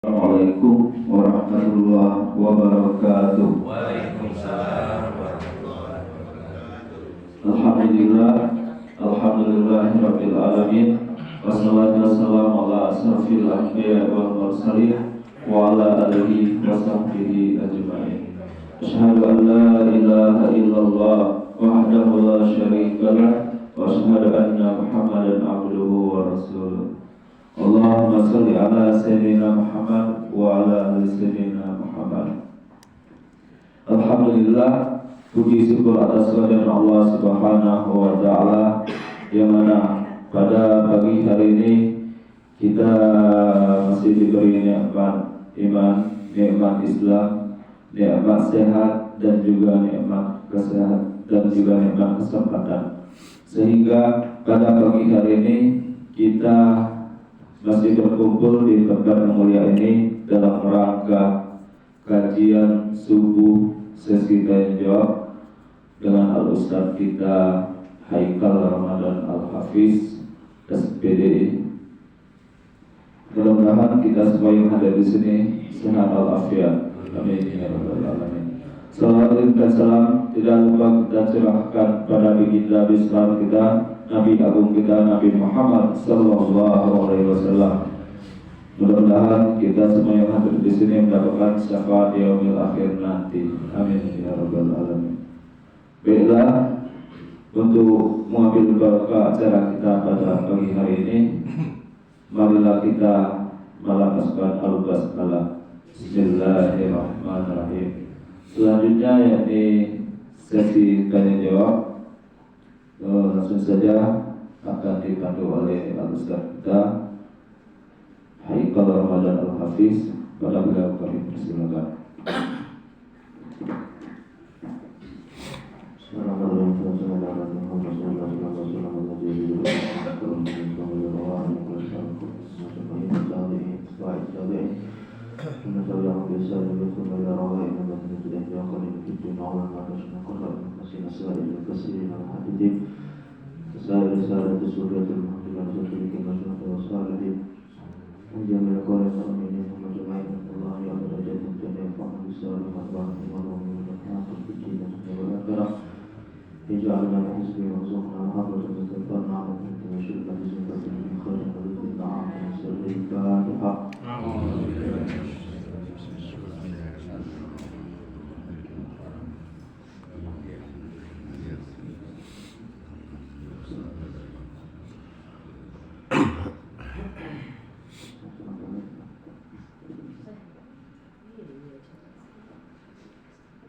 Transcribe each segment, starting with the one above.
Assalamualaikum warahmatullahi wabarakatuh. Waalaikumsalam warahmatullahi wabarakatuh. Alhamdulillahirabbil alamin. Wassalatu wassalamu ala asrofil anbiya wal mursalin wa ala alihi wa sahbihi ajma'in. Asyhadu an la ilaha illallah wahdahu la syarika lah wa asyhadu anna Muhammadan abduhu wa rasuluh. Allahumma shalli ala sayyidina Muhammad wa ala ali sayyidina Muhammad. Alhamdulillah, puji syukur atas kehadiran Allah Subhanahu wa taala yang mana pada pagi hari ini kita masih diberi nikmat iman, nikmat Islam, nikmat sehat dan juga nikmat kesehatan dan juga nikmat kesempatan. Sehingga pada pagi hari ini kita masih berkumpul di tempat yang mulia ini dalam rangka kajian subuh sesi tanya jawab dengan Al-Ustaz kita Haikal Ramadan Al-Hafiz SPDI. Mudah-mudahan kita semua yang ada di sini sehat walafiat. Amin ya rabbal alamin. Salawat dan salam tidak lupa kita curahkan pada baginda besar kita, Nabi agung kita, Nabi Muhammad sallallahu alaihi wasallam. Mudah-mudahan kita semua yang hadir di sini mendapatkan syafaat yaumil akhir nanti. Amin ya rabbal alamin. Baiklah, untuk mengambil berkah acara kita pada pagi hari ini, marilah kita melafazkan al-basmalah. Bismillahirrahmanirrahim. Selanjutnya yakni sesi tanya jawab. Langsung saja akan dipandu oleh Al-Ustaz kita Haikal Ramadan Al-Hafiz. Pada beliau kami persilakan.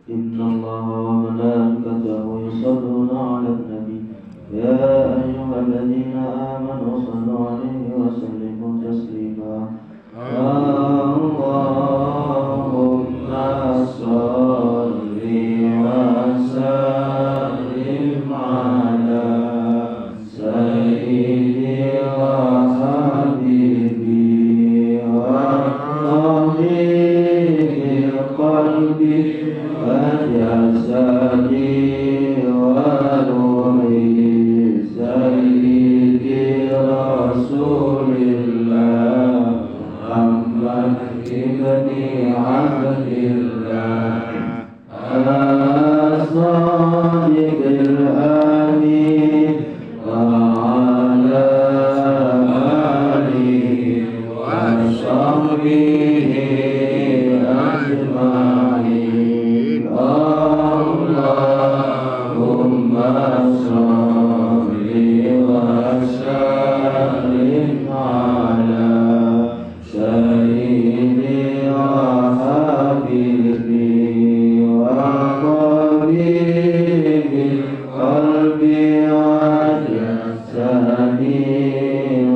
إن الله وملائكته يصلون على النبي يا أيها الذين آمنوا صلوا عليه وسلموا تسليما اللهم صل وسلم على سيدي وحبيبي وطبيب قلبي وجسدي وروحي سيدي رسول الله محمد ابن عبد الله الصادق الأمين وعلى آله وصحبه أجمعين اللهم صل وسلم على سيدي وحبيبي وطبيب قلبي وجسدي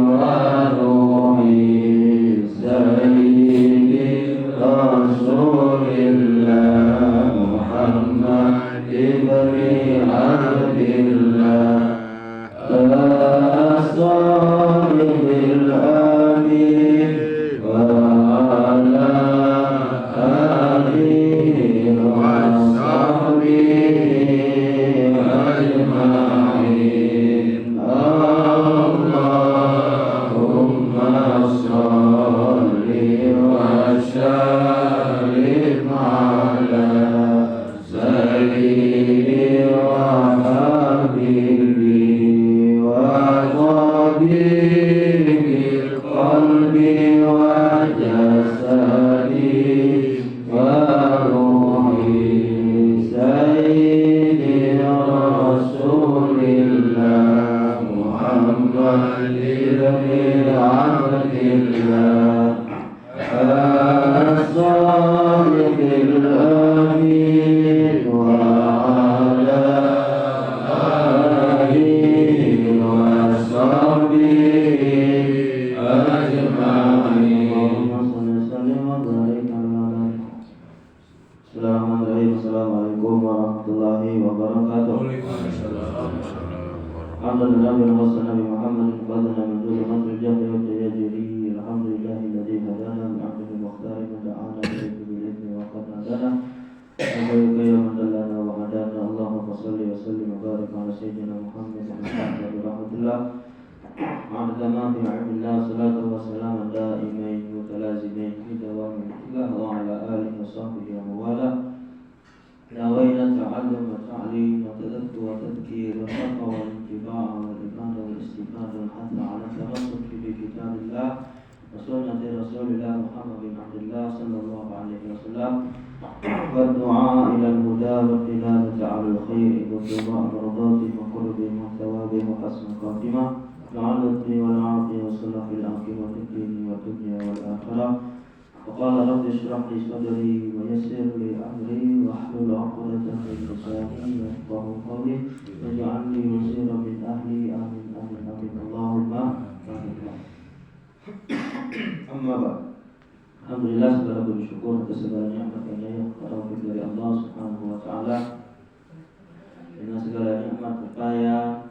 وروحي سيدي رسول الله محمد ابن عبد الله الصادق الأمين وعلى Assalamualaikum warahmatullahi wabarakatuh. Alhamdulillah wa sallallahu Muhammadin qadana min dhulmatil jahli wa tajiri. Alhamdulillahilladzi hadana bi 'abdihi mukhtarin wa da'ana bi idzni wa qad hadana. Alhamdulillah man dallana wa hadana. Allahumma shalli wa sallim wa barik ala sayyidina Muhammad wa ala rahmatillah. Ma'adha ma fi 'ilmillah salatu wa salam da'imain mutalazimain fi dawamillah wa ala alihi wa sahbihi wa wala. نوينا التعلم والتعليم والتذكر والتذكير والتقوى والاتباع والإبادة والاستفادة والحث على التمسك بكتاب الله وسنة رسول الله محمد بن عبد الله صلى الله عليه وسلم والدعاء إلى الهدى والتلاوة على الخير واتباع مرضاته وقربه وثوابه وحسن الخاتمة مع اللطف والعافية والصلاح في العاقبة الدين والدنيا والآخرة. وقال رب اشرح لي صدري ويسر لي امري واحلل عقدة من لساني يفقهوا قولي واجعلني وزيرا من اهلي امين امين امين اللهم امين. Amma ba'd. Alhamdulillah, segala puji syukur atas segala nikmat yang taufik dari Allah Subhanahu wa taala. Dengan segala nikmat upaya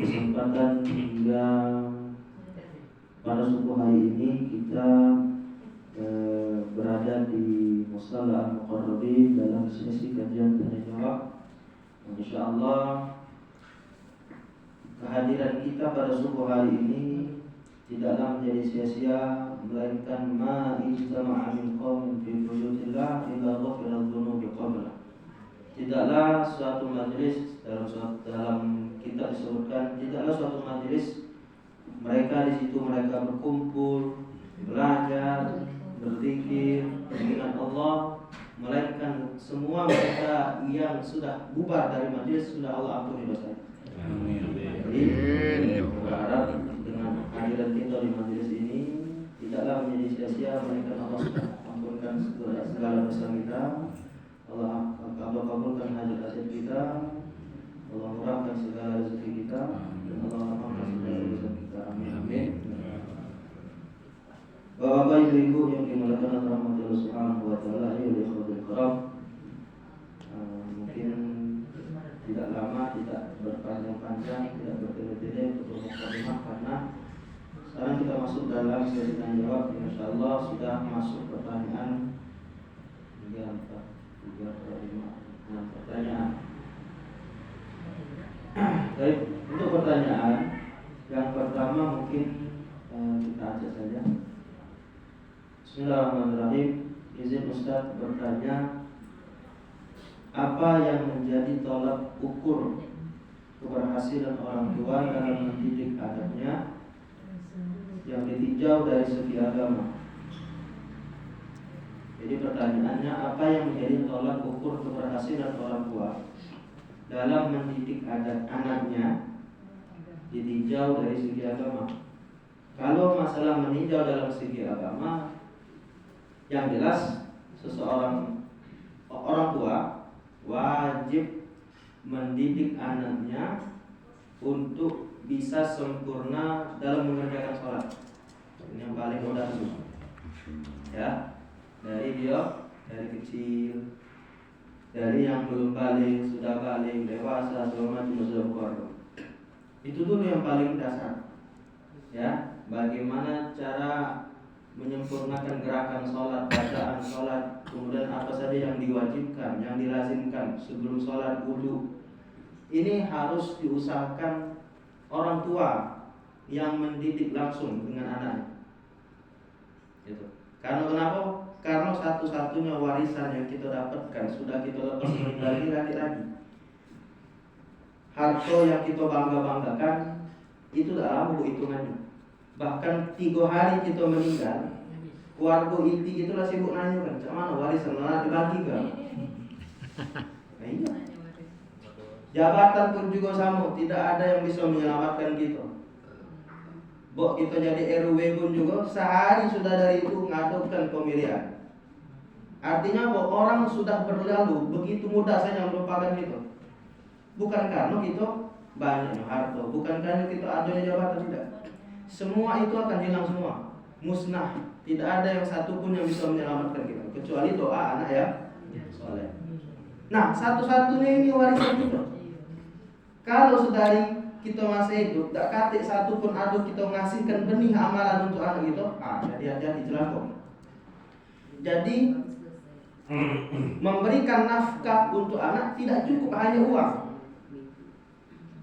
kesempatan hingga pada subuh hari ini kita berada di Musalla Al-Muqarrabin dalam sesi kajian tanya jawab. Insyaallah kehadiran kita pada subuh hari ini tidaklah menjadi sia-sia, melainkan ma ijtama'a min qaumin fi buyutillah illa ghafara dzunubi qabla. Tidaklah suatu majelis dalam kitab disebutkan, tidaklah suatu majelis mereka di situ mereka berkumpul, belajar, berzikir, mengingat Allah, melainkan semua mereka yang sudah bubar dari majelis sudah Allah ampuni dosanya. Jadi berharap dengan kehadiran kita di majelis ini tidaklah menjadi sia-sia, melainkan Allah sudah ampunkan segala dosa kita. Allah kabulkan hajat-hajat kita, Allah murahkan segala rezeki kita, dan Allah ampunkan segala dosa kita. Amin amin. Bapak ibu yang dimuliakan rahmat Allah Subhanahu wa taala, ayo ikhwatul kiram. Mungkin tidak lama, tidak berpanjang-panjang, tidak bertele-tele untuk mukadimah, karena sekarang kita masuk dalam sesi tanya jawab. Insyaallah sudah masuk pertanyaan 3, 4, 3, 5, 6 pertanyaan. Baik, untuk pertanyaan yang pertama mungkin kita ajak saja. Bismillahirrahmanirrahim. Izin Ustaz bertanya, apa yang menjadi tolak ukur keberhasilan orang tua dalam mendidik anaknya yang ditinjau dari segi agama? Jadi pertanyaannya, apa yang menjadi tolak ukur keberhasilan orang tua dalam mendidik anaknya ditinjau dari segi agama? Kalau masalah meninjau dalam segi agama, yang jelas orang tua wajib mendidik anaknya untuk bisa sempurna dalam mengerjakan sholat. Ini yang paling mudah, ya. Dari dia, dari kecil, dari yang belum balik, sudah balik, dewasa, segala macam sudah keluarga. Itu dulu yang paling dasar, ya. Bagaimana cara menyempurnakan gerakan sholat, bacaan sholat, kemudian apa saja yang diwajibkan, yang dilazimkan sebelum sholat, wudu. Ini harus diusahakan orang tua yang mendidik langsung dengan anaknya. Gitu. Karena kenapa? Karena satu-satunya warisan yang kita dapatkan sudah kita lepas dari laki-laki. Harta yang kita bangga-banggakan itu dah lama hitungannya. Bahkan 3 hari kita meninggal, keluarga inti gitulah sibuk nanya kan, cak mana warisan mana dibagi kan? Nah, iya. Jabatan pun juga sama, tidak ada yang bisa menyelamatkan kita. Bok kita jadi RW pun juga sehari sudah dari itu ngadukan pemilihan. Artinya bahwa orang sudah berlalu begitu mudah saja melupakan kita. Bukan karena kita banyak harta, bukan karena kita adanya jabatan, tidak. Semua itu akan hilang semua, musnah. Tidak ada yang satu pun yang bisa menyelamatkan kita kecuali doa anak ya soleh. Nah, satu-satunya ini warisan kita. Kalau sedari kita masih hidup, tak katik satu pun ada kita ngasihkan benih amalan untuk anak kita, jadi hati-hati celaka. Jadi memberikan nafkah untuk anak tidak cukup hanya uang.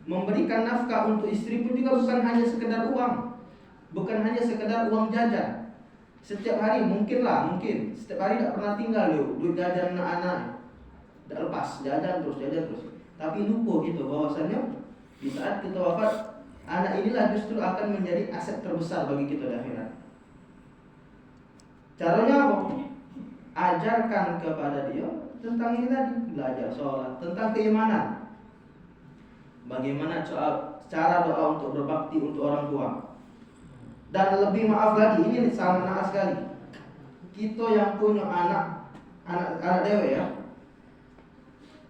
Memberikan nafkah untuk istri pun juga bukan hanya sekedar uang, bukan hanya sekedar uang jajan. Setiap hari mungkin setiap hari tak pernah tinggal duit jajan anak-anak, tak lepas jajan terus. Tapi lupa gitu bahwasanya di saat kita wafat, anak inilah justru akan menjadi aset terbesar bagi kita di akhirat. Caranya apa? Ajarkan kepada dia tentang ini tadi, belajar sholat, tentang keimanan. Bagaimana cara doa untuk berbakti untuk orang tua. Dan lebih maaf lagi, ini sangat naas sekali. Kita yang punya anak dewe ya,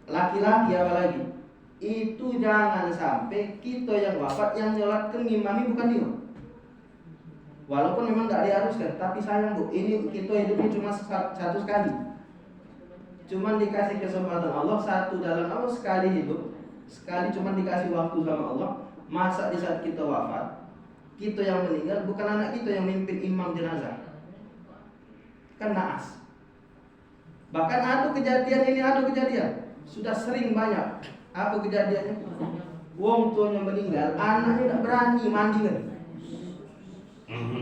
laki-laki apalagi, itu jangan sampai kita yang wafat yang nyolatkan ngimami bukan dia. Walaupun memang tidak diharuskan, tapi sayang bu, ini kita hidupnya cuma satu sekali. Cuma dikasih kesempatan Allah satu dalam Allah sekali hidup, sekali cuma dikasih waktu sama Allah. Masa di saat kita wafat, kita yang meninggal bukan anak kita yang mimpin imam jenazah, kan naas. Bahkan ada kejadian sudah sering banyak. Apa kejadiannya? Wong tuanya meninggal, anaknya tidak berani mandi kan?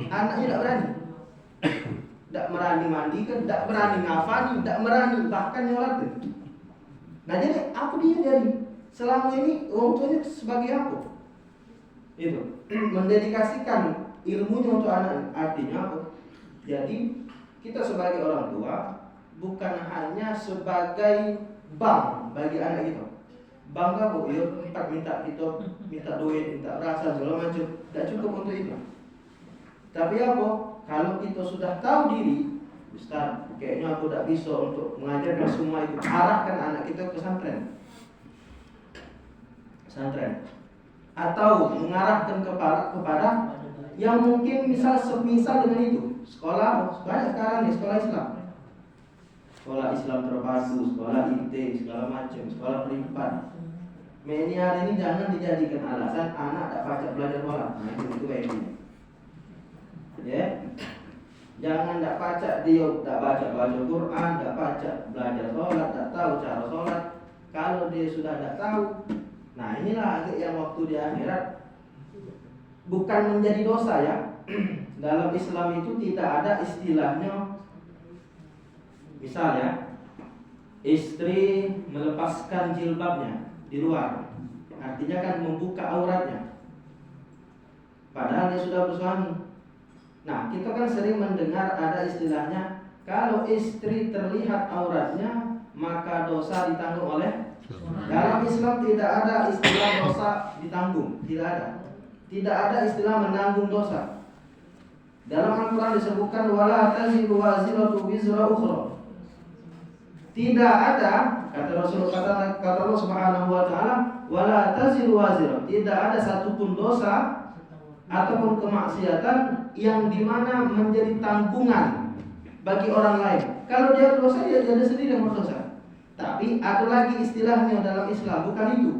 Anaknya tidak berani, tidak berani mandi kan? Tidak berani ngafani, tidak berani bahkan nyolat kan? Nah jadi apa dia jadi? Selama ini wong tuanya sebagai apa? Itu mendedikasikan ilmunya untuk anak. Artinya apa? Jadi kita sebagai orang tua bukan hanya sebagai bank bagi anak kita. Bangga bu, ya minta duit, minta rasa segala macam, tidak cukup untuk itu. Tapi apa? Kalau kita sudah tahu diri, Ustaz, kayaknya aku tidak bisa untuk mengajarkan semua itu. Arahkan anak kita ke pesantren, atau mengarahkan kepada yang mungkin semisal dengan itu. Sekolah banyak sekarang nih, sekolah Islam terpadu, sekolah IT, segala macam, sekolah privat. Ini hari ini jangan dijadikan alasan anak tak pacak belajar sholat. Nah itu kayak gini. Ya, jangan tak pacak dia tak baca Quran, tak pacak belajar sholat, tak tahu cara sholat. Kalau dia sudah tak tahu, nah inilah yang waktu di akhirat bukan menjadi dosa ya. Dalam Islam itu tidak ada istilahnya. Misal ya, istri melepaskan jilbabnya di luar, artinya kan membuka auratnya, padahal dia sudah bersuami. Nah kita kan sering mendengar ada istilahnya, kalau istri terlihat auratnya maka dosa ditanggung oleh. Dalam Islam tidak ada istilah dosa ditanggung, tidak ada istilah menanggung dosa. Dalam Al-Quran disebutkan wala taziru waziratu wizra ukhra. Tidak ada, kata Allah Subhanahu wa taala, wala taziru wazirah. Tidak ada satupun dosa ataupun kemaksiatan yang dimana menjadi tanggungan bagi orang lain. Kalau dia berdosa, dia sendiri yang berdosa. Tapi ada lagi istilahnya dalam Islam, bukan itu.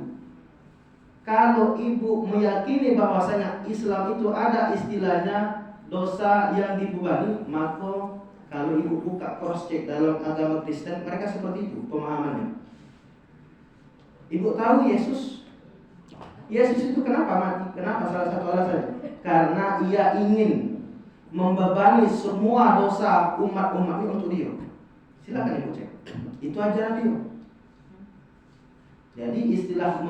Kalau ibu meyakini bahwasanya Islam itu ada istilahnya dosa yang dibebani, maka kalau ibu buka cross check dalam agama Kristen, mereka seperti itu pemahamannya. Ibu tahu Yesus itu kenapa mati? Kenapa? Salah satu alasan karena ia ingin membebani semua dosa umat-umat ini untuk dia. Silakan ibu cek. Itu ajaran dia. Jadi istilah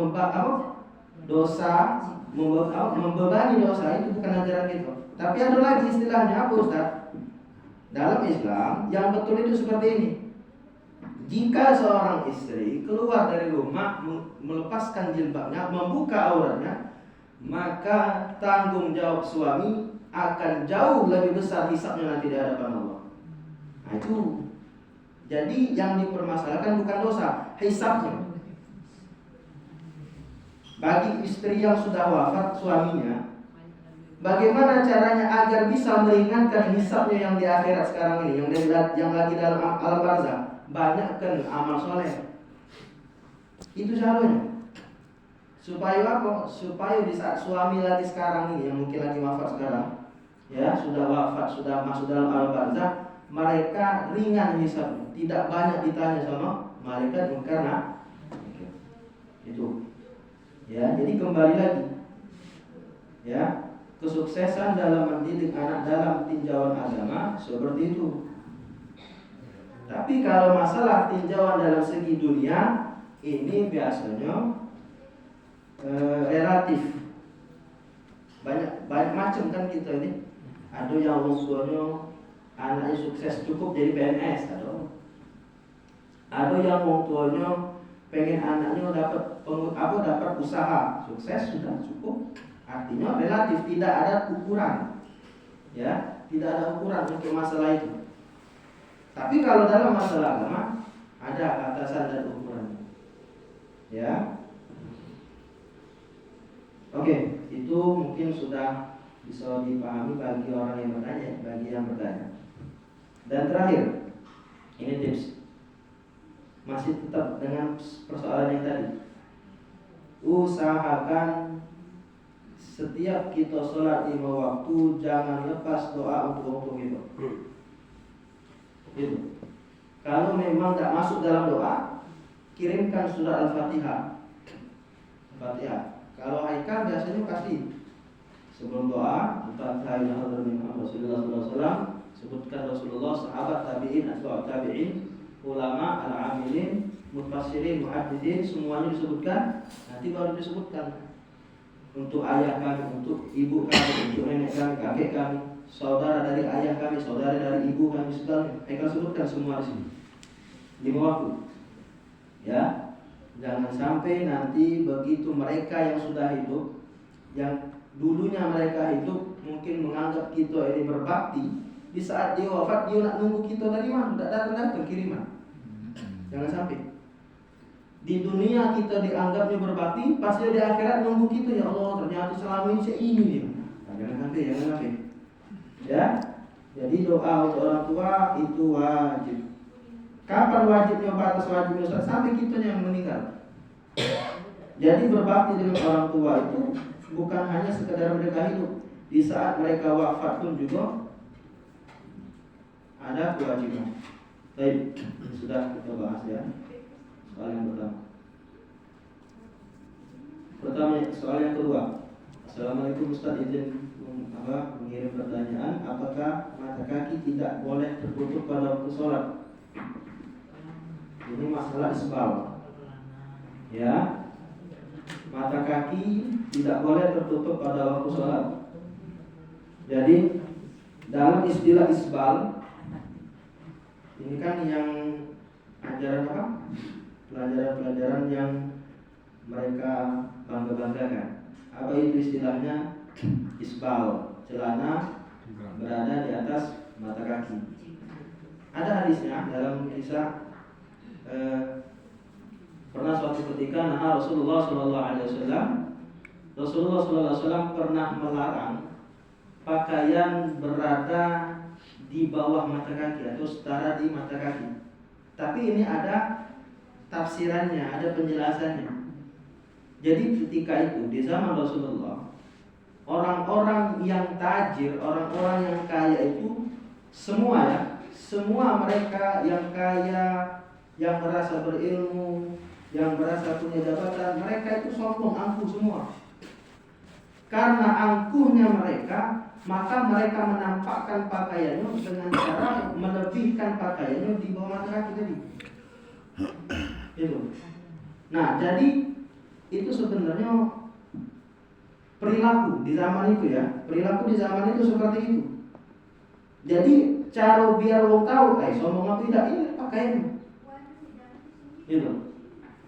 dosa, membebani dosa itu bukan ajaran kita. Tapi ada lagi istilahnya apa Ustaz? Dalam Islam yang betul itu seperti ini. Jika seorang istri keluar dari rumah melepaskan jilbabnya, membuka auratnya, maka tanggung jawab suami akan jauh lebih besar hisabnya nanti di hadapan Allah. Nah itu. Jadi yang dipermasalahkan bukan dosa, hisabnya. Bagi istri yang sudah wafat suaminya, bagaimana caranya agar bisa meringankan hisabnya yang di akhirat sekarang ini, yang lagi dalam alam barzah? Banyakkan amal soleh. Itu caranya. Supaya apa? Supaya di saat suami lagi sekarang ini, yang mungkin lagi wafat sekarang, ya sudah wafat, sudah masuk dalam alam barzah, mereka ringan hisabnya, tidak banyak ditanya sama malaikat karena itu. Ya, jadi kembali lagi, ya, kesuksesan dalam mendidik anak dalam tinjauan agama seperti itu. Tapi kalau masalah tinjauan dalam segi dunia, ini biasanya relatif. Banyak macam kan kita ini. Ada yang orang tuanya anaknya sukses cukup jadi PNS, ada yang orang tuanya pengen anaknya dapat usaha, sukses sudah cukup. Artinya relatif, tidak ada ukuran. Ya, tidak ada ukuran untuk masalah itu. Tapi kalau dalam masalah agama ada batasan dan ukuran. Ya. Oke, itu mungkin sudah bisa dipahami bagi orang yang bertanya, bagi yang bertanya. Dan terakhir, ini tips. Masih tetap dengan persoalan yang tadi. Usahakan setiap kita sholat 5 waktu jangan lepas doa untuk itu. Itu. Kalau memang tidak masuk dalam doa, kirimkan surat Al-Fatihah. Kalau Haikal biasanya pasti sebelum doa, Al-Fatihah ila hadratin Rasulullah sallallahu alaihi wasallam, sebutkan Rasulullah, sahabat, tabi'in, atba'ut tabi'in, ulama, al-amilin, mufassirin, muhadditsin, semuanya disebutkan. Nanti baru disebutkan untuk ayah kami, untuk ibu kami, untuk nenek kami, kakek kami, saudara dari ayah kami, saudara dari ibu kami, segalanya. Mereka sebutkan semua di sini. 5 waktu. Ya. Jangan sampai nanti begitu mereka yang sudah hidup, yang dulunya mereka hidup mungkin menganggap kita ini berbakti, di saat dia wafat dia nak nunggu kita dari mana? Tak datang kiriman. Jangan sampai. Di dunia kita dianggapnya berbakti, pasti di akhirat nunggu kita, ya Allah ternyata selama ini saya ini dia. Nah, jangan sampai. Ya. Jadi doa untuk orang tua itu wajib. Kapan wajibnya, batas wajibnya? Sampai kita yang meninggal. Jadi berbakti dengan orang tua itu bukan hanya sekedar mereka hidup. Di saat mereka wafat pun juga ada kewajiban. Baik, sudah kita bahas ya. Soal yang pertama. Soal yang kedua. Assalamualaikum Ustaz, izin mengirim pertanyaan. Apakah mata kaki tidak boleh tertutup pada waktu sholat? Ini masalah isbal. Ya, mata kaki tidak boleh tertutup pada waktu sholat. Jadi dalam istilah isbal, ini kan yang ajaran apa? Pelajaran-pelajaran yang mereka bangga-banggakan. Apa itu istilahnya? Isbal, celana berada di atas mata kaki. Ada hadisnya dalam kisah. Pernah suatu ketika Rasulullah SAW pernah melarang pakaian berada di bawah mata kaki atau setara di mata kaki. Tapi ini ada tafsirannya, ada penjelasannya. Jadi ketika itu di zaman Rasulullah, orang-orang yang tajir, orang-orang yang kaya itu semua mereka yang kaya, yang merasa berilmu, yang merasa punya jabatan, mereka itu sombong, angkuh semua. Karena angkuhnya mereka, maka mereka menampakkan pakaiannya dengan cara melebihkan pakaiannya di bawah mata kaki tadi. Itu. Nah, jadi itu sebenarnya perilaku di zaman itu ya. Perilaku di zaman itu seperti itu. Jadi cara biar orang tahu, sombong apa tidak, ini pakaiannya. Gitu.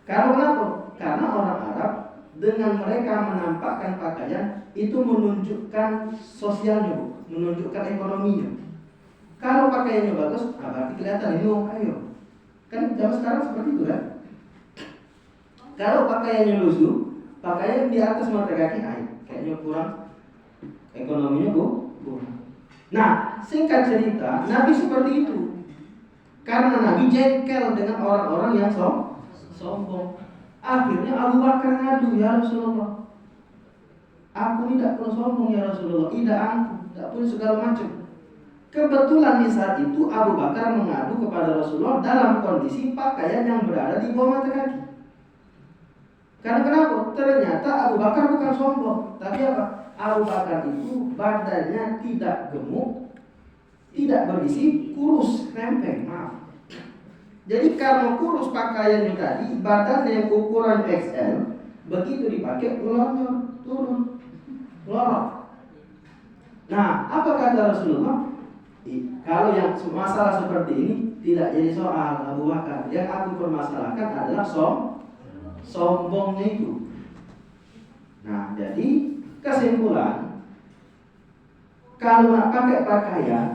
Karena kenapa? Karena orang Arab dengan mereka menampakkan pakaian itu menunjukkan sosialnya, Bu, menunjukkan ekonominya. Kalau pakaiannya bagus, berarti kelihatan ini orang kaya. Kan zaman sekarang seperti itu kan? Kalau pakaiannya lusuh, pakaian di atas mata kaki, kayaknya kurang ekonominya, Bu. Nah, singkat cerita, Nabi seperti itu. Karena Nabi jengkel dengan orang-orang yang sombong. Akhirnya Abu Bakar ngadu, ya Rasulullah, aku tidak perlu sombong ya Rasulullah, tidak aku, tidak perlu segala macam. Kebetulan di saat itu Abu Bakar mengadu kepada Rasulullah dalam kondisi pakaian yang berada di bawah mata kaki. Karena kenapa? Ternyata Abu Bakar bukan sombong, tapi apa? Abu Bakar itu badannya tidak gemuk, tidak berisi, kurus, rempeng, maaf. Jadi karena kurus pakaiannya tadi, badan yang ukuran XL, begitu dipakai melonjor, turun, lorot. Nah, apa kata Rasulullah? Kalau yang masalah seperti ini tidak jadi soal Abu Bakar. Yang aku permasalahkan adalah sombongnya itu. Nah, jadi kesimpulan, kalau nak pakai pakaian,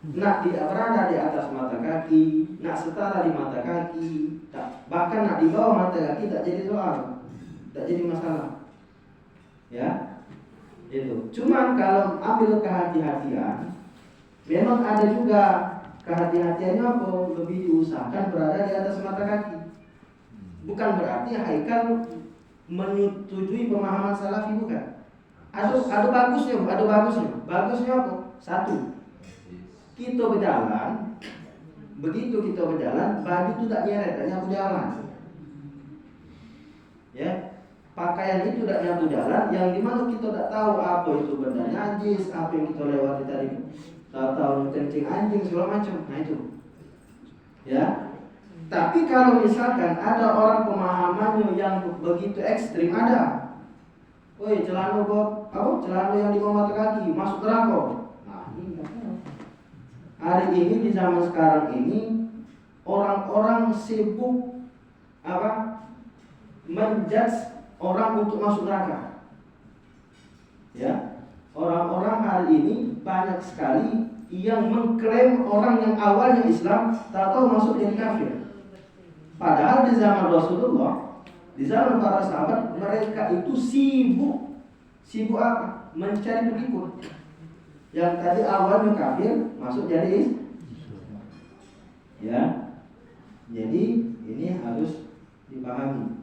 nak tidak berada di atas mata kaki, nak setara di mata kaki, bahkan nak di bawah mata kaki, tak jadi soal, tak jadi masalah. Ya, itu. Cuman kalau ambil kehati-hatian, memang ada juga kehati-hatiannya apa? Lebih diusahakan berada di atas mata kaki. Bukan berarti Haikal menyetujui pemahaman salafi, bukan. Ada bagusnya, ada bagusnya. Bagusnya apa? Satu, kita berjalan, begitu kita berjalan, baju itu tak nyeret, tak nyapu jalan. Ya, pakaian itu tak nyapu jalan, yang dimana kita tak tahu apa itu benda najis, apa yang kita lewati tadi, tahu kencing anjing segala macam. Nah itu, ya. Tapi kalau misalkan ada orang pemahamannya yang begitu ekstrim, ada, woi celana Bob, apa celana yang di bawah mata kaki masuk neraka. Nah ini hari ini di zaman sekarang ini orang-orang sibuk apa menjudge orang untuk masuk neraka. Ya, orang-orang hari ini banyak sekali yang mengklaim orang yang awalnya Islam tahu masuk jadi kafir. Padahal di zaman Rasulullah, di zaman para sahabat, mereka itu sibuk apa? Mencari pengikut. Yang tadi awalnya kafir masuk jadi Islam. Ya, jadi ini harus dipahami.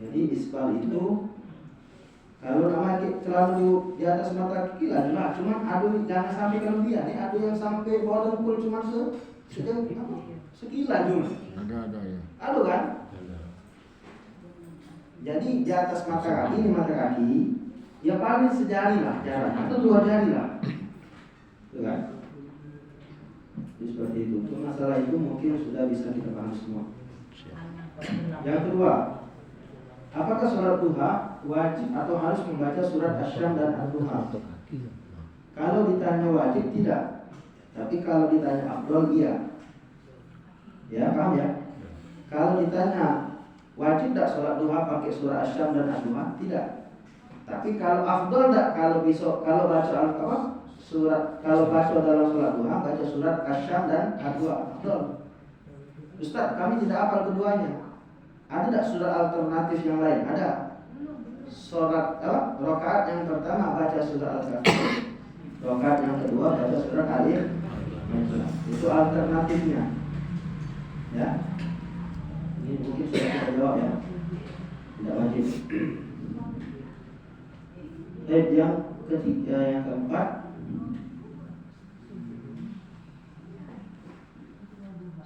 Jadi isbal itu kalau namanya terlalu di atas mata kaki lah, cuman adu jangan sampai kelebihan. Nih adu yang sampai bawah dengkul cuma sekilan cuma. Ada ya. Adu kan? Jadi di atas mata kaki, di mata kaki, ya paling sejari lah jarak atau 2 jari lah, itu kan? Jadi seperti itu. Untuk masalah itu mungkin sudah bisa kita paham semua. Yang kedua, apakah sholat duha wajib atau harus membaca surat Asy-Syams dan Ad-Duha? Kalau ditanya wajib tidak, tapi kalau ditanya afdal iya. Ya paham ya? Kalau ditanya wajib tak sholat duha pakai surat Asy-Syams dan Ad-Duha? Tidak. Tapi kalau afdal tak, kalau besok kalau baca apa? Surat, kalau baca dalam sholat duha baca surat Asy-Syams dan Ad-Duha. Afdal. Ustaz, kami tidak hafal keduanya. Ada tak surat alternatif yang lain? Ada. Surat apa? Rakaat yang pertama baca surat Al-Kahfi. Rakaat yang kedua baca surat Al-Imran. Itu alternatifnya. Ya. Ini mungkin sudah kita jawab ya. Tidak wajib. Yang ketiga, yang keempat,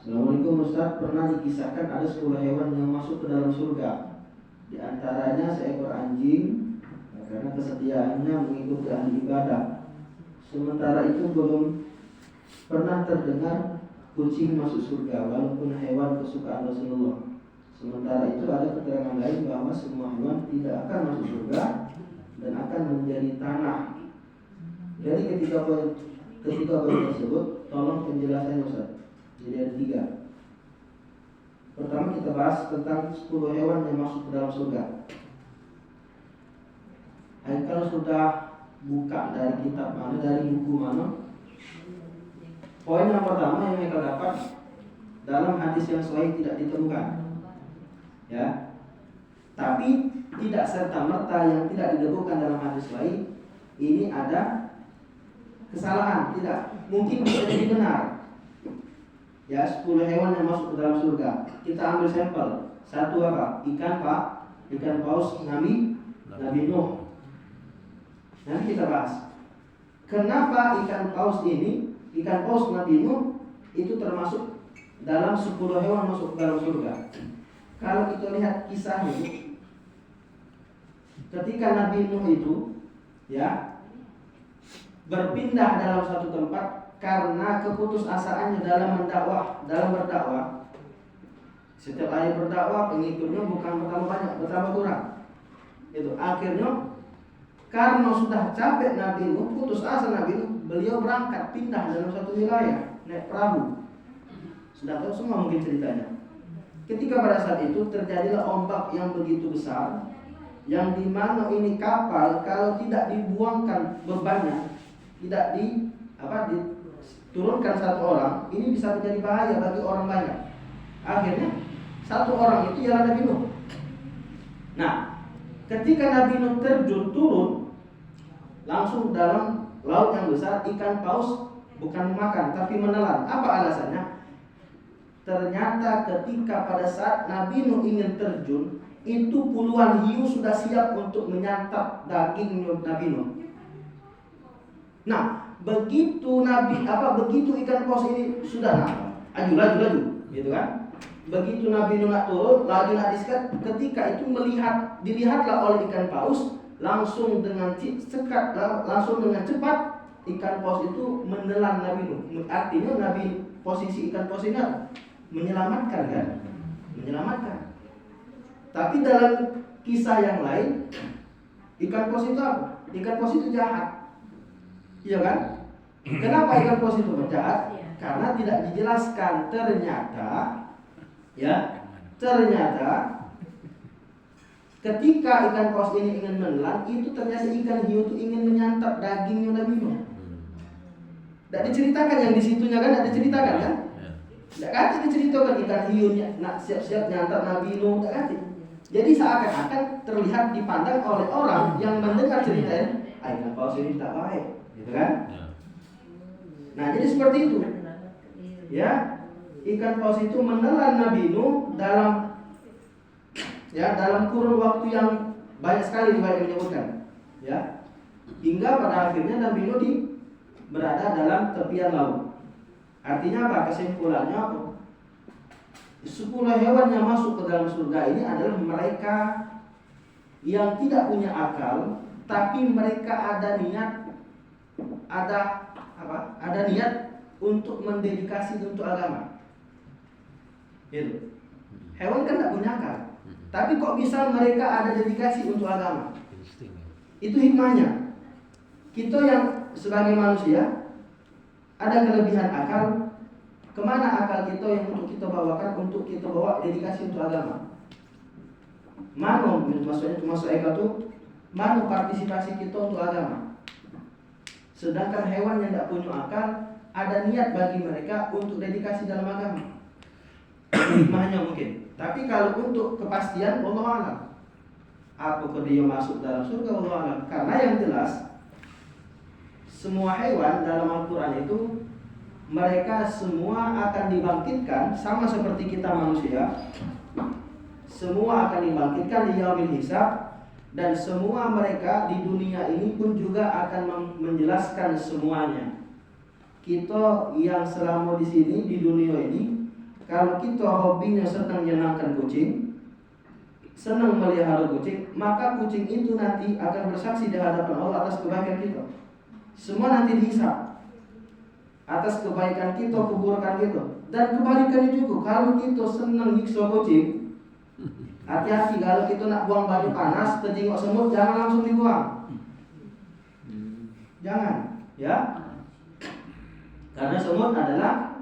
Assalamualaikum Ustaz, pernah dikisahkan ada 10 hewan yang masuk ke dalam surga. Di antaranya seekor anjing karena kesetiaannya mengikuti ahli ibadah. Sementara itu belum pernah terdengar kucing masuk surga walaupun hewan kesukaan Rasulullah. Sementara itu ada keterangan lain bahwa semua hewan tidak akan masuk surga dan akan menjadi tanah. Jadi ketika ketiga poin tersebut, tolong penjelasannya Ustaz. Jadi ada 3. Pertama kita bahas tentang 10 hewan yang masuk ke dalam surga. Haikal sudah buka dari kitab mana, dari buku mana? Poin yang pertama yang Haikal dapat dalam hadis yang sahih tidak ditemukan. Ya. Tapi tidak serta-merta yang tidak ditemukan dalam hadis sahih ini ada kesalahan, tidak. Mungkin bisa jadi benar. Ya, 10 hewan yang masuk ke dalam surga. Kita ambil sampel. Satu apa? Ikan paus Nabi Nuh. Nanti kita bahas. Kenapa ikan paus Nabi Nuh itu termasuk dalam 10 hewan masuk ke dalam surga? Kalau kita lihat kisahnya, ketika Nabi Nuh itu ya berpindah dalam satu tempat karena keputusasaannya dalam berdakwah. Setiap hari berdakwah, pengikutnya bukan bertambah banyak, bertambah kurang. Itu akhirnya karena sudah capek Nabi Nuh, putus asa Nabi Nuh, beliau berangkat pindah dalam satu wilayah, naik perahu. Sudah tahu semua mungkin ceritanya. Ketika pada saat itu terjadilah ombak yang begitu besar, yang dimana ini kapal kalau tidak dibuangkan bebannya, tidak diturunkan satu orang, ini bisa menjadi bahaya bagi orang banyak. Akhirnya satu orang itu ialah Nabi Nuh. Nah, ketika Nabi Nuh turun langsung dalam laut yang besar, ikan paus bukan makan tapi menelan. Apa alasannya? Ternyata ketika pada saat Nabi Nuh ingin terjun, itu puluhan hiu sudah siap untuk menyantap daging Nabi Nuh. Nah, begitu ikan paus ini sudah laju, gitu kan? Begitu Nabi Nuh nak turun, laju nak diskat, ketika itu dilihatlah oleh ikan paus, langsung dengan cepat ikan paus itu menelan Nabi Nuh. Artinya posisi ikan paus ini menyelamatkan kan? Menyelamatkan. Tapi dalam kisah yang lain, ikan paus itu apa? Ikan paus itu jahat. Iya kan? Kenapa ikan paus itu jahat? Karena tidak dijelaskan. Ternyata ketika ikan paus ini ingin menelan, itu ternyata ikan hiu itu ingin menyantap dagingnya Nabi Nuh. Tidak diceritakan yang di situnya kan? Tidak diceritakan kan? Tidak kasih diceritakan ikan hiunya nak siap-siap nyantap Nabi Nuh. Tidak kasih. Jadi seakan-akan terlihat dipandang oleh orang yang mendengar cerita ini, ikan paus ini tak baik, gitu kan? Nah, jadi seperti itu. Ya, ikan paus itu menelan Nabi Nuh dalam kurun waktu yang banyak sekali menyebutkan. Ya, hingga pada akhirnya Nabi Nuh berada dalam tepian laut. Artinya apa? Kesimpulannya apa? 10 hewan yang masuk ke dalam surga ini adalah mereka yang tidak punya akal, tapi mereka ada niat untuk mendedikasi untuk agama. Gitu. Hewan kan tidak punya akal, tapi kok bisa mereka ada dedikasi untuk agama? Itu hikmahnya. Kita yang sebagai manusia ada kelebihan akal. Kemana akal kita yang untuk kita bawakan, untuk kita bawa dedikasi untuk agama? Mana maksudnya masuk akal itu? Mana partisipasi kita untuk agama? Sedangkan hewan yang tidak punya akal, ada niat bagi mereka untuk dedikasi dalam agama. Hikmahnya mungkin. Tapi kalau untuk kepastian, wallahu a'lam. Apakah dia masuk dalam surga, wallahu a'lam. Karena yang jelas, semua hewan dalam Al-Quran itu mereka semua akan dibangkitkan sama seperti kita manusia. Semua akan dibangkitkan di yaumil hisab, dan semua mereka di dunia ini pun juga akan menjelaskan semuanya. Kita yang selama di sini di dunia ini, kalau kita hobinya senang menyenangkan kucing, senang melihara kucing, maka kucing itu nanti akan bersaksi di hadapan Allah atas kebaikan kita. Semua nanti dihisab atas kebaikan kita, keburukan kita. Dan kebalikannya juga, kalau kita senang nyiksa kucing, hati-hati kalau kita nak buang baju panas, terjengok semut, jangan langsung dibuang. Jangan, ya. Karena semut adalah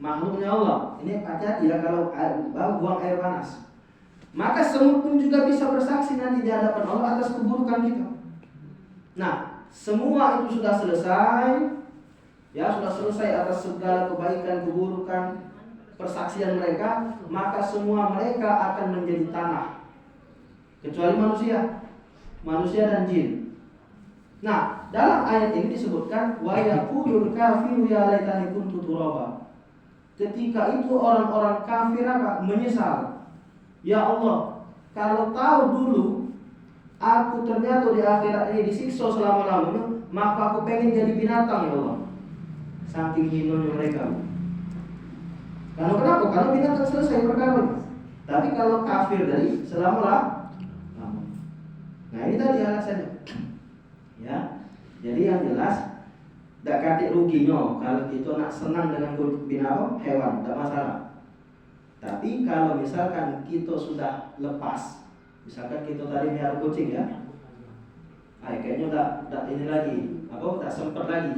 makhluknya Allah. Ini hati-hati ya kalau buang air panas. Maka semut pun juga bisa bersaksi nanti di hadapan Allah atas keburukan kita. Nah, semua itu sudah selesai. Ya, sudah selesai atas segala kebaikan, keburukan, persaksian mereka, maka semua mereka akan menjadi tanah. Kecuali manusia dan jin. Nah, dalam ayat ini disebutkan wa yaqulul kafiru ya laitani kuntu turaba. Ketika itu orang-orang kafir apa? Menyesal. Ya Allah, kalau tahu dulu aku ternyata di akhirat ini disiksa selama-lamanya, maka aku pengen jadi binatang ya Allah. Saking hinonya mereka. Kalau kenapa? Karena binatang selesai perkara. Tapi kalau kafir dari selama-lamanya. Nah, ini tadi alasannya. Ya. Jadi yang jelas tidak katik ruginya kalau kita nak senang dengan binatang hewan, tidak masalah. Tapi kalau misalkan kita sudah lepas, misalkan kita tadi melihara kucing ya, kayaknya tak ini lagi, tak sempat lagi,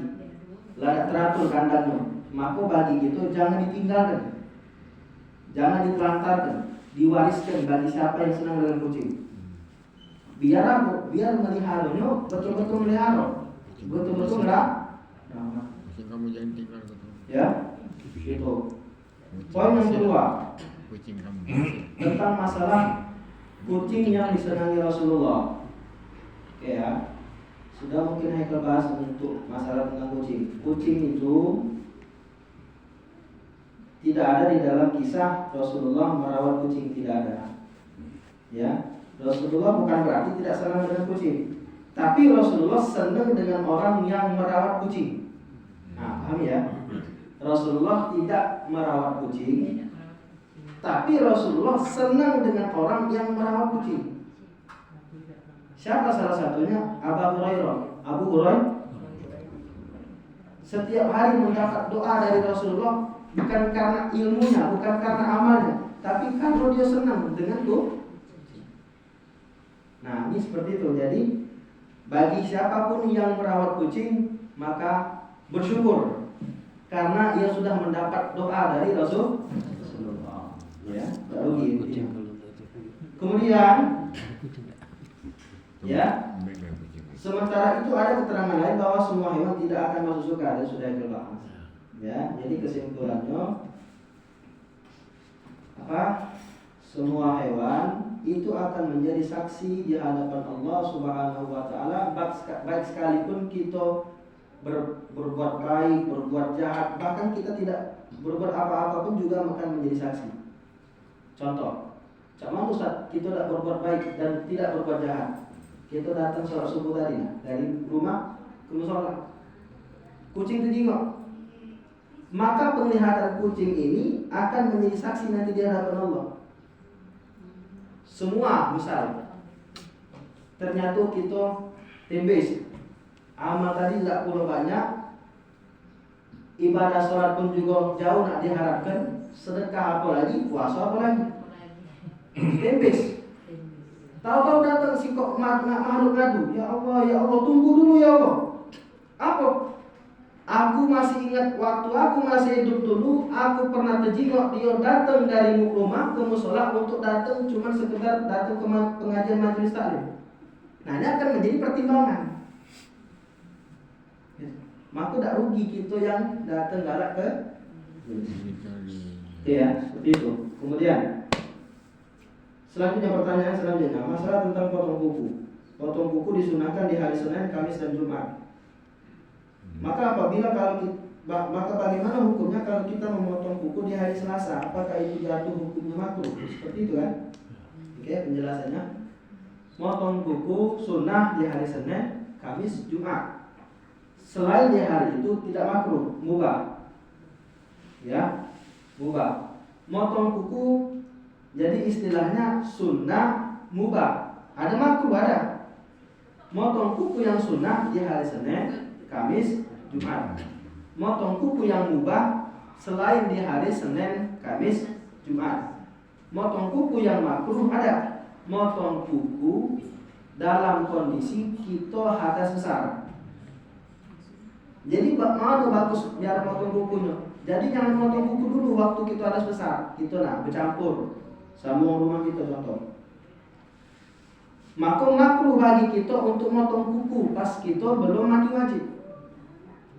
tidak teratur kandangnya, maka bagi kita jangan ditinggalkan, jangan ditelantarkan, diwariskan bagi siapa yang senang dengan kucing. Biar apa? Biar meliharanya betul-betul melihara, betul-betul enggak. Kamu jangan tinggal Ya, itu. Poin yang kedua kucing kamu. tentang masalah kucing yang disenangi Rasulullah. Oke ya, sudah mungkin Haikal bahas untuk masalah tentang kucing. Kucing itu tidak ada di dalam kisah Rasulullah merawat kucing, tidak ada. Ya, Rasulullah bukan berarti tidak senang dengan kucing, tapi Rasulullah senang dengan orang yang merawat kucing. Nah, paham ya? Rasulullah tidak merawat kucing, tapi Rasulullah senang dengan orang yang merawat kucing. Siapa salah satunya? Abu Hurairah. Setiap hari mendapat doa dari Rasulullah, bukan karena ilmunya, bukan karena amalnya, tapi karena dia senang dengan tuh. Nah, ini seperti itu. Jadi bagi siapapun yang merawat kucing, maka bersyukur karena ia sudah mendapat doa dari Rasulullah. Ya, baru gitu. Kemudian, ya, sementara itu ada keterangan lain bahwa semua hewan tidak akan masuk surga, dan sudah dibahas. Ya, jadi kesimpulannya apa? Semua hewan itu akan menjadi saksi di hadapan Allah Subhanahu wa taala, baik sekalipun kita berbuat baik, berbuat jahat, bahkan kita tidak berbuat apa-apa pun juga akan menjadi saksi. Contoh, sama Ustaz, kita tidak berbuat baik dan tidak berbuat jahat. Kita datang sholat subuh tadi, dari rumah ke musola, kucing terjengok, maka penglihatan kucing ini akan menjadi saksi nanti di hadapan Allah. Semua misal, ternyata kita tembes, amal tadi tidak perlu banyak, ibadah sholat pun juga jauh nak diharapkan, sedekah apa lagi, puasa apa lagi, tembes. Tahu-tahu datang si kok makhluk ngadu, ya Allah, tunggu dulu ya Allah. Apa? Aku masih ingat waktu aku masih hidup dulu, aku pernah terjengok dia datang dari rumah ke musola untuk datang cuma sekedar datang ke pengajian majelis taklim. Nah, ini akan menjadi pertimbangan. Maka tidak rugi kita yang datang galak ke. Ya, seperti itu. Kemudian selanjutnya pertanyaan selanjutnya, masalah tentang potong kuku. Potong kuku disunahkan di hari Senin, Kamis dan Jumat. Maka bagaimana hukumnya kalau kita memotong kuku di hari Selasa? Apakah itu jatuh hukumnya makruh? Seperti itu kan? Oke, penjelasannya. Motong kuku sunnah di hari Senin, Kamis, Jumat. Selain di hari itu tidak makruh, mubah. Ya, mubah. Motong kuku jadi istilahnya sunnah mubah. Ada makruh, ada. Motong kuku yang sunnah di hari Senin, Kamis, Jumat. Motong kuku yang mubah selain di hari Senin, Kamis, Jumat. Motong kuku yang makruh ada. Motong kuku dalam kondisi kita hadas besar. Jadi mana bagus biar motong kukunya. Jadi jangan motong kuku dulu waktu kita ada besar. Kita nak bercampur sambung rumah kita contoh. Maka makruh bagi kita untuk motong kuku pas kita belum mandi wajib.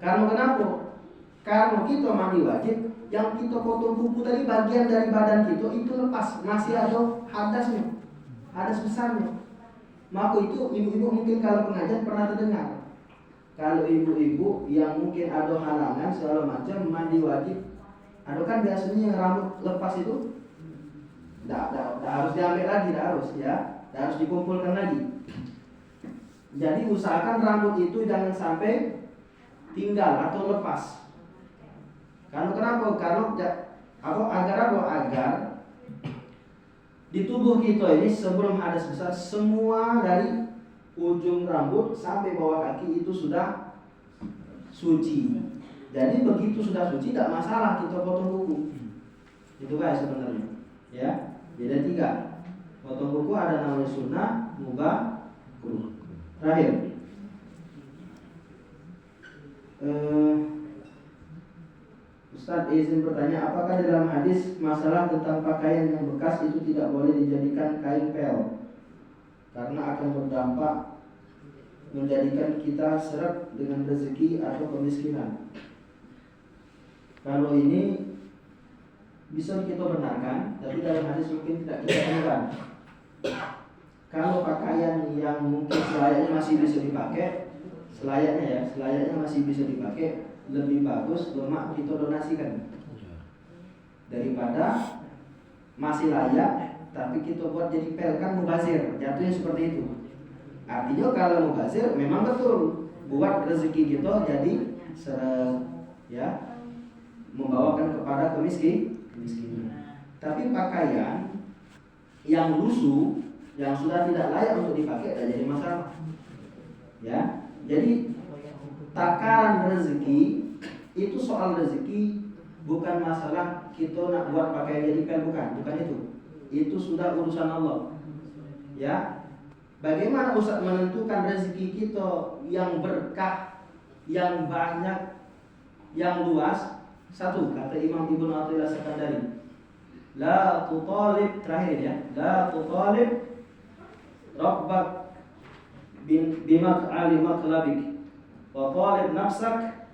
Karena kenapa? Karena kita mandi wajib, yang kita potong kuku tadi bagian dari badan kita itu lepas, masih ada hadasnya, hadas besarnya. Maka itu ibu-ibu mungkin kalau pengajian pernah terdengar. Kalau ibu-ibu yang mungkin ada halangan segala macam mandi wajib, ada kan biasanya yang rambut lepas itu, tidak harus diambil lagi, tidak harus ya. Harus dikumpulkan lagi. Jadi usahakan rambut itu jangan sampai tinggal atau lepas. Karena kenapa? Agar di tubuh kita ini sebelum hadas besar semua dari ujung rambut sampai bawah kaki itu sudah suci. Jadi begitu sudah suci tidak masalah kita potong kuku. Itu guys sebenarnya. Ya, beda 3. Potong kuku ada namanya sunnah, mubah, terakhir. Ustaz izin bertanya, apakah dalam hadis masalah tentang pakaian yang bekas itu tidak boleh dijadikan kain pel karena akan berdampak menjadikan kita seret dengan rezeki atau kemiskinan? Kalau ini bisa kita benarkan, tapi dalam hadis mungkin tidak kita temukan. Kalau pakaian yang mungkin selayaknya masih bisa dipakai, selayaknya masih bisa dipakai, lebih bagus lemak kita donasikan daripada masih layak tapi kita buat jadi pel, kan mubazir, jatuhnya seperti itu. Artinya kalau mubazir memang betul buat rezeki kita jadi seret, ya, membawakan kepada kemiskinan. Tapi pakaian yang lusuh, yang sudah tidak layak untuk dipakai, tidak jadi masalah. Ya, jadi takaran rezeki itu soal rezeki, bukan masalah kita nak buat pakaian jadi pel, bukan itu. Itu sudah urusan Allah. Ya, bagaimana Ustaz menentukan rezeki kita yang berkah, yang banyak, yang luas? Satu, kata Imam Ibnu Athaillah Sekandari, la tutalib, terakhir ya, la tutalib rabbak bimat'ali matlabik wa talib nafsak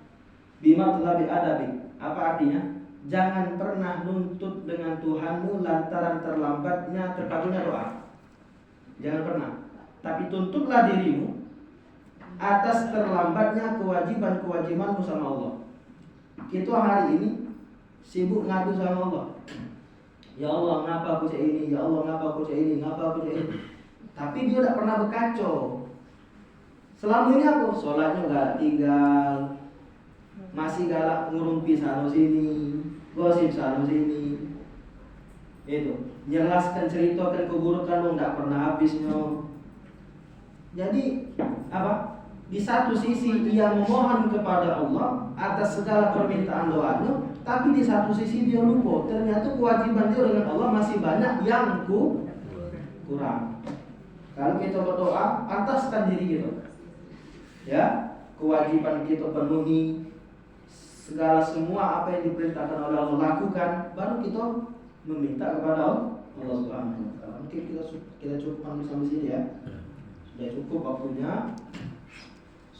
bimatlabi adabik. Apa artinya? Jangan pernah nuntut dengan Tuhanmu lantaran terlambatnya terkabulnya doa. Jangan pernah. Tapi tuntutlah dirimu atas terlambatnya kewajiban-kewajibanmu sama Allah. Kita hari ini sibuk ngadu sama Allah. Ya Allah, ngapa aku cek ini? Ya Allah, ngapa aku cek ini? Ngapa aku cek ini? Tapi dia tidak pernah berkacau. Selama ini aku sholatnya gak tinggal, masih galak ngurumpi sana sini, gosip sana sini. Itu jelaskan, ceritakan keburukan lo nggak pernah habisnya. Jadi apa? Di satu sisi dia memohon kepada Allah atas segala permintaan doanya, tapi di satu sisi dia lupa ternyata kewajiban dia dengan Allah masih banyak yang kurang. Kalau kita berdoa, pantaskan diri kita, ya, kewajiban kita penuhi, segala semua apa yang diperintahkan oleh Allah lakukan, baru kita meminta kepada Allah Subhanahu wa taala. Mungkin kita cukupkan sampai sini ya. Sudah cukup waktunya.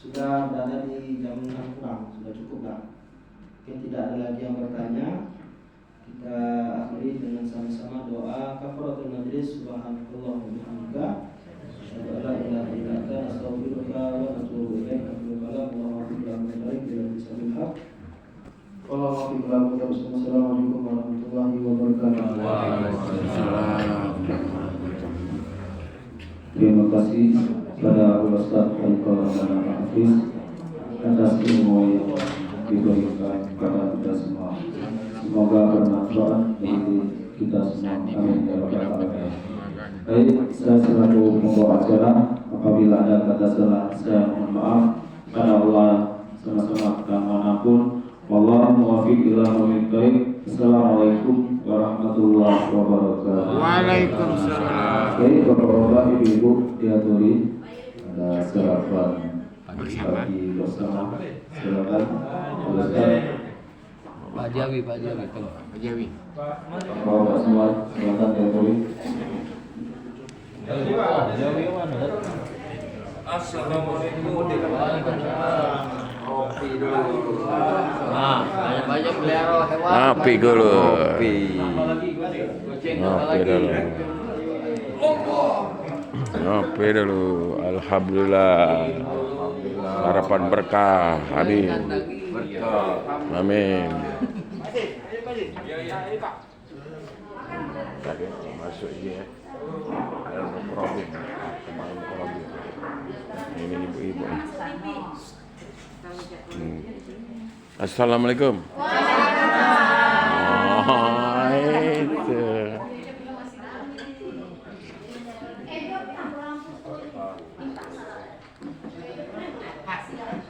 Sudah berada di jam 6 kurang, sudah cukup lah. Mungkin tidak ada lagi yang bertanya. Kita akhiri dengan sama-sama doa kafaratul majlis. Subhanallah wa bihamdika, asyhadu an la ilaha illa anta, astaghfiruka wa atubu ilaik. Assalamualaikum warahmatullahi wabarakatuh. Terima kasih pada Ustaz Haikal Hafiz atas ilmu yang diberikan kepada kita semua. Semoga bermanfaat bagi kita semua. Amin ya rabbal alamin. Baik, saya selaku pembawa acara, apabila ada kata salah saya mohon maaf. Karena Allah sama-sama kemanapun. Wallahu muwaffiq ila aqwamit thoriq. Assalamualaikum warahmatullahi wabarakatuh. Waalaikumsalam. Baik, Bapak-bapak, Ibu-ibu, diaturi ada sarapan Bersama. Pagi bersama. Silakan. Ustaz. Pak Jawi tuh. Pak Jawi. Bapak semua, silakan Pak Jawi. Jawi mana? Nah, banyak-banyak pelihara hewan. Ngopi dulu. Kucing Ngopi dulu. Ngopi dulu. Alhamdulillah. Harapan berkah. Amin. Amin. Tadi masuk ini ya. Ada problem. Kemarin problem. Ini ibu-ibu. Assalamualaikum.